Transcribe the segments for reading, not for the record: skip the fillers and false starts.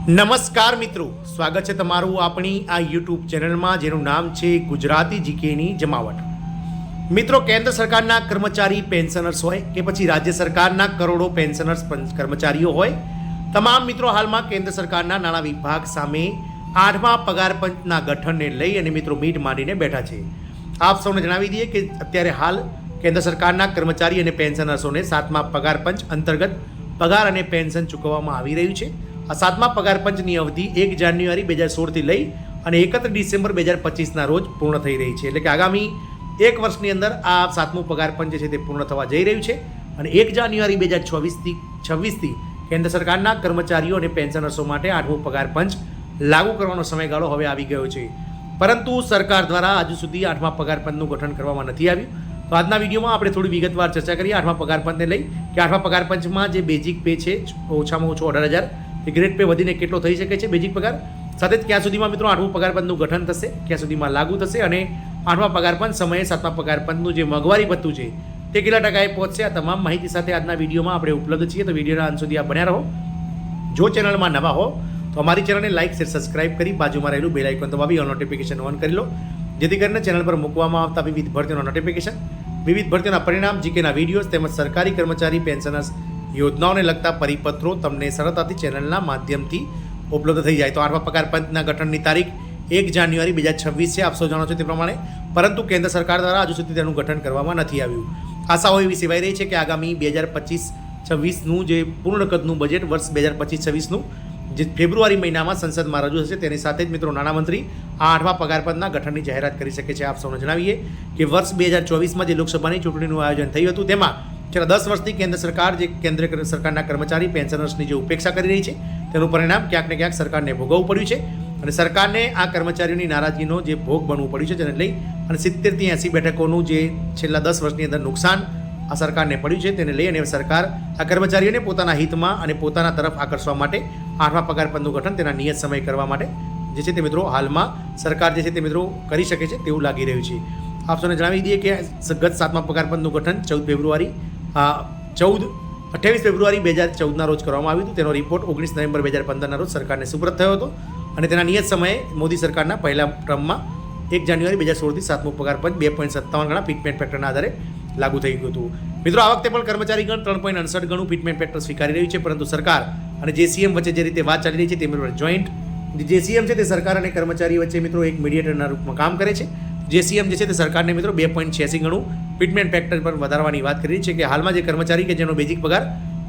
નમસ્કાર મિત્રો, સ્વાગત છે તમારું આપણી આ યુટ્યુબ ચેનલમાં જેનું નામ છે ગુજરાતી જીકેની જમાવટ. મિત્રો, કેન્દ્ર સરકારના કર્મચારી પેન્શનર્સ હોય કે પછી રાજ્ય સરકારના કરોડો પેન્શનર્સ કર્મચારીઓ હોય, તમામ મિત્રો હાલમાં કેન્દ્ર સરકારના નાણાં વિભાગ સામે 8મા પગાર પંચના ગઠનને લઈ અને મિત્રો મીટ માંડીને બેઠા છે. આપ સૌને જણાવી દઈએ કે અત્યારે હાલ કેન્દ્ર સરકારના કર્મચારી અને પેન્શનર્સોને 7મા પગાર પંચ અંતર્ગત પગાર અને પેન્શન ચૂકવવામાં આવી રહ્યું છે. આ 7મા પગાર પંચની અવધિ 1 જાન્યુઆરી 2016થી લઈ અને 31 ડિસેમ્બર 2025ના રોજ પૂર્ણ થઈ રહી છે. એટલે કે આગામી એક વર્ષની અંદર આ 7મું પગાર પંચ છે તે પૂર્ણ થવા જઈ રહ્યું છે અને 1 જાન્યુઆરી 2026થી કેન્દ્ર સરકારના કર્મચારીઓ અને પેન્શનર્સો માટે 8મું પગાર પંચ લાગુ કરવાનો સમયગાળો હવે આવી ગયો છે. પરંતુ સરકાર દ્વારા હજુ સુધી 8મા પગાર પંચનું ગઠન કરવામાં નથી આવ્યું. તો આજના વિડીયોમાં આપણે થોડી વિગતવાર ચર્ચા કરીએ 8મા પગાર પંચને લઈ કે 8મા પગાર પંચમાં જે બેઝિક પે છે ઓછામાં ઓછો 18,000, એ ગ્રેડ પે વધીને કેટલો થઈ શકે છે બેઝિક પગાર, સાથે જ ક્યાં સુધીમાં મિત્રો 8મું પગાર પંચનું ગઠન થશે, ક્યાં સુધીમાં લાગુ થશે અને 8મા પગાર પંચ સમયે 7મા પગાર પંચનું જે મોંઘવારી ભથ્થું છે તે કેટલા ટકાએ પહોંચશે, આ તમામ માહિતી સાથે આજના વિડીયોમાં આપણે ઉપલબ્ધ છીએ. તો વિડીયોના અંત સુધી આપ બન્યા રહો. જો ચેનલમાં નવા હો તો અમારી ચેનલને લાઇક, શેર, સબસ્ક્રાઇબ કરી બાજુમાં રહેલું બેલ આઇકોન દબાવી ઓલ નોટિફિકેશન ઓન કરી લો, જેથી કરીને ચેનલ પર મૂકવામાં આવતા વિવિધ ભરતીઓના નોટિફિકેશન, વિવિધ ભરતીઓના પરિણામ, જીકેના વિડીયોઝ તેમજ સરકારી કર્મચારી પેન્શનર્સ યોજનાઓને લગતા પરિપત્રો તમને સરળતાથી ચેનલના માધ્યમથી ઉપલબ્ધ થઈ જાય. તો 8મા પગાર પંચના ગઠનની તારીખ 1 જાન્યુઆરી 2026 છે, આપ સૌ જાણો છો તે પ્રમાણે. પરંતુ કેન્દ્ર સરકાર દ્વારા હજુ સુધી તેનું ગઠન કરવામાં નથી આવ્યું. આશાઓ એવી સેવાઈ રહી છે કે આગામી 2025-26નું જે પૂર્ણ કદનું બજેટ વર્ષ 2025-26નું જે ફેબ્રુઆરી મહિનામાં સંસદમાં રજૂ થશે તેની સાથે જ મિત્રો નાણામંત્રી આ 8મા પગાર પંચના ગઠનની જાહેરાત કરી શકે છે. આપ સૌને જણાવીએ કે વર્ષ 2024માં જે લોકસભાની ચૂંટણીનું આયોજન થયું હતું તેમાં છેલ્લા 10 વર્ષથી કેન્દ્ર સરકાર જે કેન્દ્ર સરકારના કર્મચારી પેન્શનર્સની જે ઉપેક્ષા કરી રહી છે તેનું પરિણામ ક્યાંક ને ક્યાંક સરકારને ભોગવવું પડ્યું છે અને સરકારને આ કર્મચારીઓની નારાજગીનો જે ભોગ બનવું પડ્યું છે, જેને લઈ અને 70થી 80 બેઠકોનું જે છેલ્લા 10 વર્ષની અંદર નુકસાન આ સરકારને પડ્યું છે તેને લઈ અને સરકાર આ કર્મચારીઓને પોતાના હિતમાં અને પોતાના તરફ આકર્ષવા માટે 8મા પગાર પંચનું ગઠન તેના નિયત સમય કરવા માટે જે છે તે મિત્રો હાલમાં સરકાર જે છે તે મિત્રો કરી શકે છે તેવું લાગી રહ્યું છે. આપ સૌને જણાવી દઈએ કે ગત 7મા પગાર પંચનું ગઠન 28 ફેબ્રુઆરી 2014ના રોજ કરવામાં આવ્યું હતું. તેનો રિપોર્ટ 19 નવેમ્બર 2015ના રોજ સરકારને સુપરત થયો હતો અને તેના નિયત સમયે મોદી સરકારના પહેલા ટર્મમાં 1 જાન્યુઆરી 2016થી 7મું પગાર પંચ 2.57 ગણા ફિટમેન્ટ ફેક્ટરના આધારે લાગુ થઈ ગયું હતું. મિત્રો, આ વખતે પણ કર્મચારીગણ 3.68 ગણું ફિટમેન્ટ ફેક્ટર સ્વીકારી રહ્યું છે, પરંતુ સરકાર અને જેસીએમ વચ્ચે જે રીતે વાત ચાલી રહી છે તે મિત્રો જોઈન્ટ જેસીએમ છે તે સરકાર અને કર્મચારી વચ્ચે મિત્રો એક મીડિયેટરના રૂપમાં કામ કરે છે. જેસીએમ જે છે તે સરકારને મિત્રો 2.86 ગણું ફિટમેન્ટ ફેક્ટર પર વધારવાની વાત કરી રહી છે કે હાલમાં જે કર્મચારી કે જેનો બેઝિક પગાર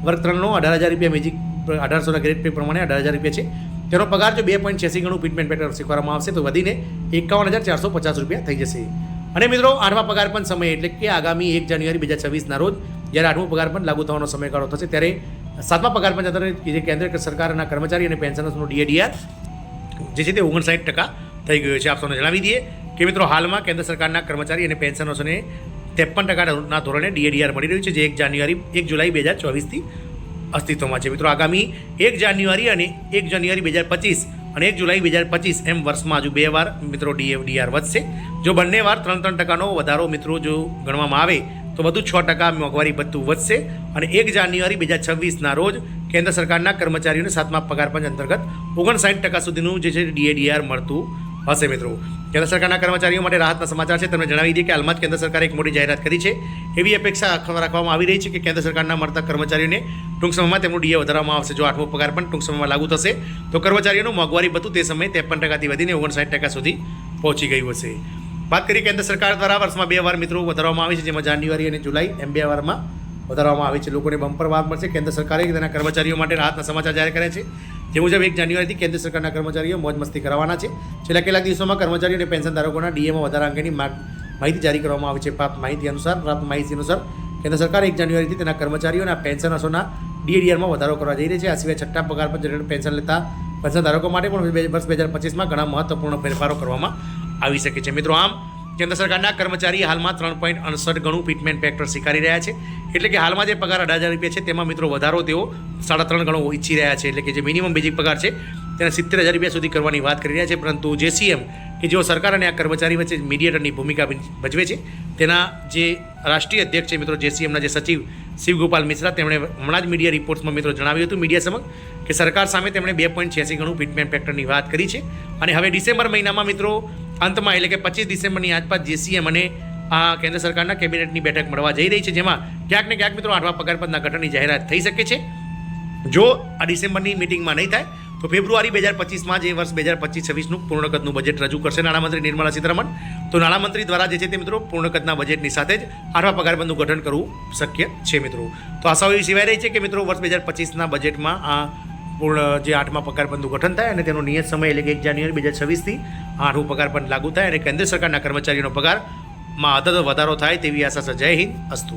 વર્ગ 3નો 18,000 રૂપિયા બેઝિક 1800ના ગ્રેડ પે પ્રમાણે 18,000 રૂપિયા છે, તેનો પગાર જો 2.86 ગણું ફિટમેન્ટ ફેક્ટર સ્વીકારવામાં આવશે તો વધીને 51,450 રૂપિયા થઈ જશે. અને મિત્રો 8મા પગાર પંચ સમયે એટલે કે આગામી 1 જાન્યુઆરી 2026ના રોજ જ્યારે 8મું પગાર પંચ લાગુ થવાનો સમયગાળો થશે ત્યારે 7મા પગાર પંચ આધારે જે કેન્દ્ર સરકારના કર્મચારી અને પેન્શનર્સનું ડીએડીઆર જે છે તે 59% થઈ ગયો છે. આપ સૌને જણાવી દઈએ કે મિત્રો હાલમાં કેન્દ્ર સરકારના કર્મચારી અને પેન્શનર્સને 53%ના ધોરણે ડીએડીઆર મળી રહ્યું છે, જે 1 જુલાઈ 2024થી અસ્તિત્વમાં છે. મિત્રો, આગામી 1 જાન્યુઆરી અને 1 જાન્યુઆરી 2025 અને 1 જુલાઈ 2025 એમ વર્ષમાં હજુ 2 વાર મિત્રો ડીએડીઆર વધશે. જો બંને વાર 3% વધારો મિત્રો જો ગણવામાં આવે તો વધુ 6% મોંઘવારી ભથ્થું વધશે અને 1 જાન્યુઆરી 2026ના રોજ કેન્દ્ર સરકારના કર્મચારીઓને 7મા પગાર પંચ અંતર્ગત 59% સુધીનું જે છે ડીએડીઆર મળતું હશે. મિત્રો, કેન્દ્ર સરકારના કર્મચારીઓ માટે રાહતના સમાચાર છે. તમને જણાવી દઈએ કે હાલમાં જ કેન્દ્ર સરકારે એક મોટી જાહેરાત કરી છે. એવી અપેક્ષા રાખવામાં આવી રહી છે કે કેન્દ્ર સરકારના મળતા કર્મચારીઓને ટૂંક સમયમાં તેમનું ડીએ વધારવામાં આવશે. જો 8મું પગાર પણ ટૂંક સમયમાં લાગુ થશે તો કર્મચારીઓનું મોંઘવારી ભથ્થું તે સમયે 53%થી વધીને 59% સુધી પહોંચી ગયું હશે. વાત કરીએ કેન્દ્ર સરકાર દ્વારા વર્ષમાં 2 વાર મિત્રો વધારવામાં આવે છે, જેમાં જાન્યુઆરી અને જુલાઈ એમ 2 વારમાં વધારવામાં આવે છે. લોકોને બમ્પર વાર મળશે. કેન્દ્ર સરકારે તેના કર્મચારીઓ માટે રાહતના સમાચાર જાહેર કર્યા છે. જે મુજબ 1 જાન્યુઆરીથી કેન્દ્ર સરકારના કર્મચારીઓ મોજ મસ્તી કરાવવાના છે. છેલ્લા કેટલાક દિવસોમાં કર્મચારીઓ અને પેન્શન ધારકોના ડીએમાં વધારા અંગેની માહિતી જારી કરવામાં આવી છે. પ્રાપ્ત માહિતી અનુસાર કેન્દ્ર સરકાર 1 જાન્યુઆરીથી તેના કર્મચારીઓ અને પેન્શનર્સોના ડીએડીઆરમાં વધારો કરવા જઈ રહી છે. આ સિવાય 6ઠ્ઠા પગાર પર પેન્શન લેતા પેન્શન ધારકો માટે પણ વર્ષ 2025માં ઘણા મહત્વપૂર્ણ ફેરફારો કરવામાં આવી શકે છે. મિત્રો, આમ કેન્દ્ર સરકારના કર્મચારી હાલમાં 3.68 ગણું ફિટમેન્ટ ફેક્ટર સ્વીકારી રહ્યા છે. એટલે કે હાલમાં જે પગાર 18,000 રૂપિયા છે તેમાં મિત્રો વધારો તેઓ 3.5 ગણો ઈચ્છી રહ્યા છે. એટલે કે જે મિનિમમ બેઝિક પગાર છે તેને 70,000 રૂપિયા સુધી કરવાની વાત કરી રહ્યા છે. પરંતુ જેસીએમ કે કે જેઓ સરકાર અને આ કર્મચારી વચ્ચે મીડિયેટરની ભૂમિકા ભજવે છે. તેના જે રાષ્ટ્રીય અધ્યક્ષ છે મિત્રો JCMના જે સચિવ શિવગોપાલ મિશ્રા, તેમણે હમણાં જ મીડિયા રિપોર્ટ્સમાં મિત્રો જણાવ્યું હતું મીડિયા સમક્ષ કે સરકાર સામે તેમણે 2.86 ગણું ફિટમેન ફેક્ટરની વાત કરી છે. અને હવે ડિસેમ્બર મહિનામાં મિત્રો અંતમાં એટલે કે 25 ડિસેમ્બરની આસપાસ JCM અને આ કેન્દ્ર સરકારના કેબિનેટની બેઠક મળવા જઈ રહી છે, જેમાં ક્યાંક ને ક્યાંક મિત્રો 8મા પગાર પંચના ગઠનની જાહેરાત થઈ શકે છે. જો આ ડિસેમ્બરની મિટિંગમાં નહીં થાય તો ફેબ્રુઆરી 2025માં જે વર્ષ 2025-26નું પૂર્ણકદનું બજેટ રજૂ કરશે નાણામંત્રી નિર્મલા સીતારમણ. તો નાણામંત્રી દ્વારા જે છે તે મિત્રો પૂર્ણકદના બજેટની સાથે જ 8મા પગાર પંચનું ગઠન કરવું શક્ય છે મિત્રો. તો આશાઓ એવી સિવાય રહી છે કે મિત્રો વર્ષ 2025ના બજેટમાં આ પૂર્ણ જે 8મા પગાર પંચનું ગઠન થાય અને તેનો નિયત સમય એટલે કે 1 જાન્યુઆરી 2026થી 8મું પગાર પંચ લાગુ થાય અને કેન્દ્ર સરકારના કર્મચારીઓનો પગારમાં અદદ વધારો થાય તેવી આશા છે. જય હિન્દ, અસ્તુ.